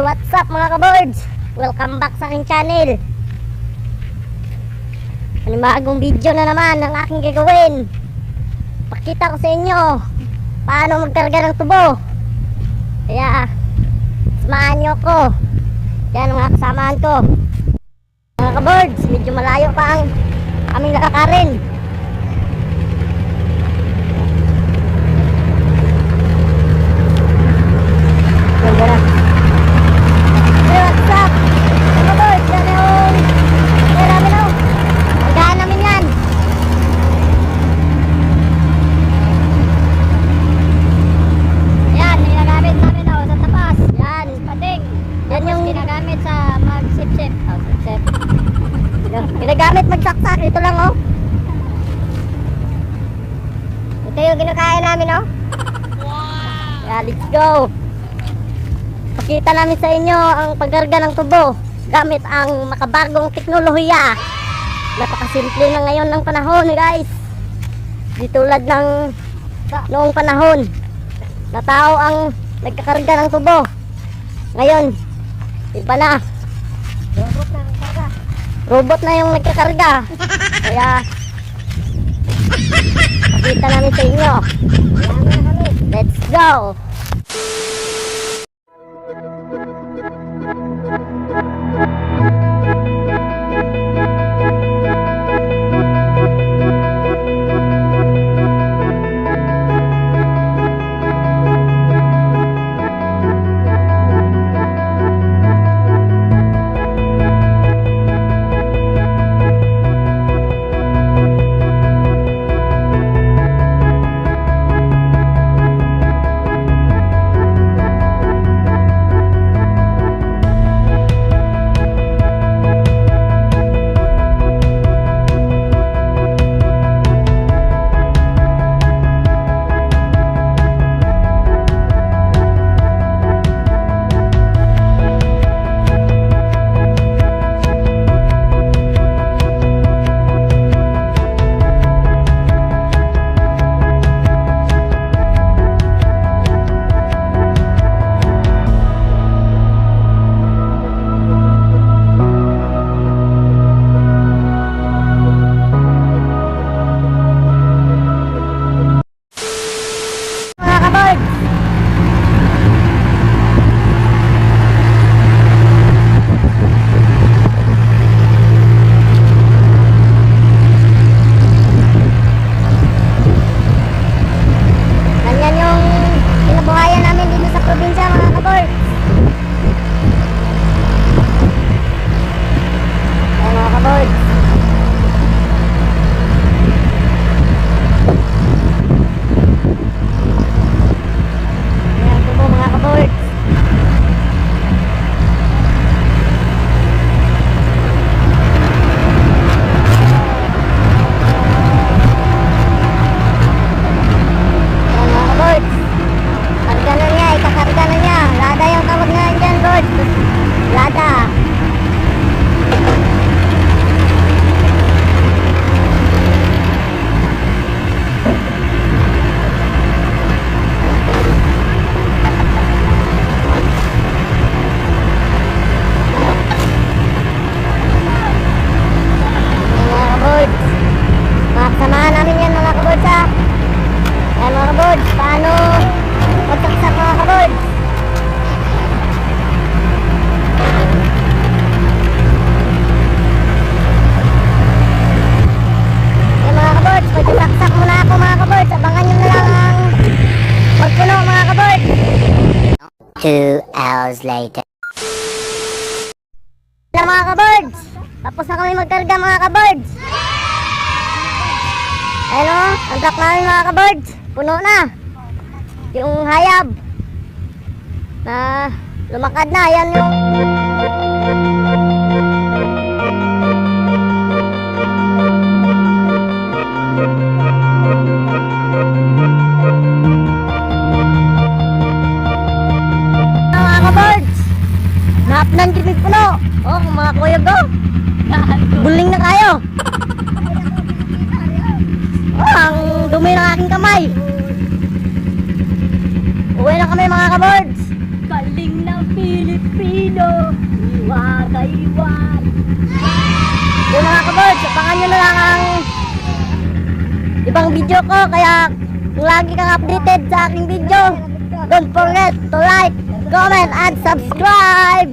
What's up mga ka-birds? Welcome back sa aking channel. Panibagong video na naman ang aking gagawin. Pakita ko sa inyo paano magkarga ng tubo. Kaya samahan nyo ko. Yan mga kasamaan ko. Mga ka-birds, medyo malayo pa ang aming lalakarin. Ganda na. Hey, what's up? Mga birds, yan yung kaya namin o. Magdahan namin yan. Yan, ginagamit namin o sa tapas. Yan, pating. Yan yung ginagamit sa mag-sip-sip. Oh, sip-sip. Ginagamit magsaksak. Ito lang o. Ito yung ginakain namin o. Wow! Yeah, let's go. Pakita namin sa inyo ang pagkarga ng tubo gamit ang makabagong teknolohiya. Napakasimple na ngayon ng panahon, guys. Di tulad ng noong panahon na tao ang nagkakarga ng tubo. Ngayon, iba na. Robot na yung nagkakarga. Kaya pakita namin sa inyo. Let's go. Paano magsaksak mga ka-birds? Okay mga ka-birds, magsaksak muna ako mga ka-birds. Abangan nyo na lang ang magpuno mga ka-birds. 2 hours later. Hello mga ka-birds, tapos na kami magkarga mga ka-birds. Ayun o, ang truck namin mga ka-birds, puno na. Yung hayab na lumakad na, yan yung mga ka-birds, nahapnan kami puno. Oh mga kuya ko, buling na kayo. Oh, ang dumi ng aking kamay. Uwi na kami mga ka-birds. Galing ng Philippines. sino, iwa ka iwan. Yun mga kabards, abangan nyo na lang ang ibang video ko. Kaya kung lagi kang updated sa aking video, don't forget to like, comment, and subscribe.